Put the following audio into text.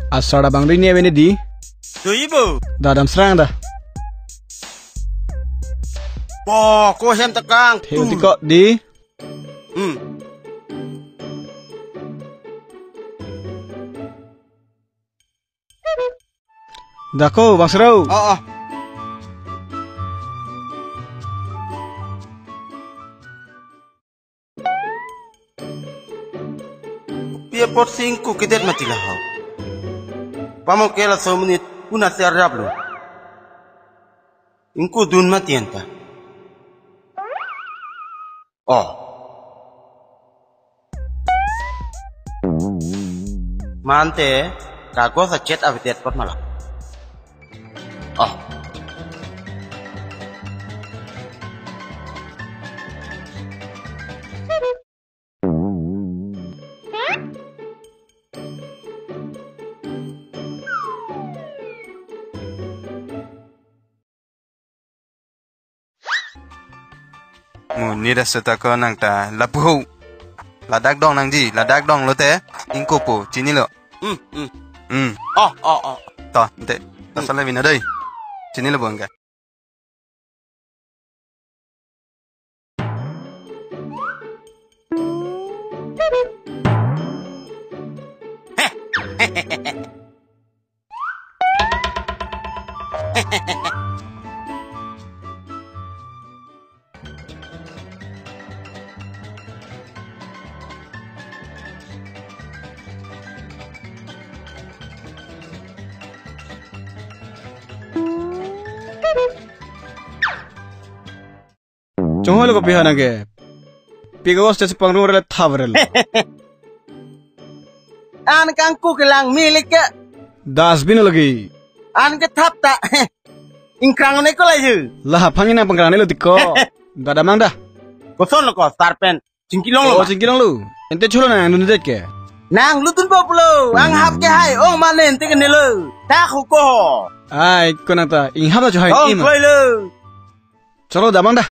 Asara bang ini apa di? Tu ibu. Dadam serang dah. Po, ko sem tekang. Theo tiko di. Dako bang serau. Oh. Pia pot singku kidet mati lah. Pamo kela 100 menit una serap lo. Ingku dun mati enta. Oh. Mante kago sa chat update pot malah. Oh. Ni dah setaka nang ta lapu ladak dong nang ji ladak dong lo te ingko po cini lo Oh. to te asal vina dai cini lo bangga Cuma lo kopi hana ke. Pigos tes pengrung rela thabrel. An kangku kelang milik ke. Dasbin lagi. An ke thap ta. Ingkrang ne ko laju. Lah pangin na pangkrang lo tiko. Dada mang dah. Koson lo ko starpen. Cingkilong lo. Oh cingkilong lu. Ente chulo na nunu det ke. Nang lutun populo. Ang hap ke hai ong manen te ne lo. Ta khu ko. Ai konata ing haba jo hai Ong ima. koi lo. Chalo damang dah.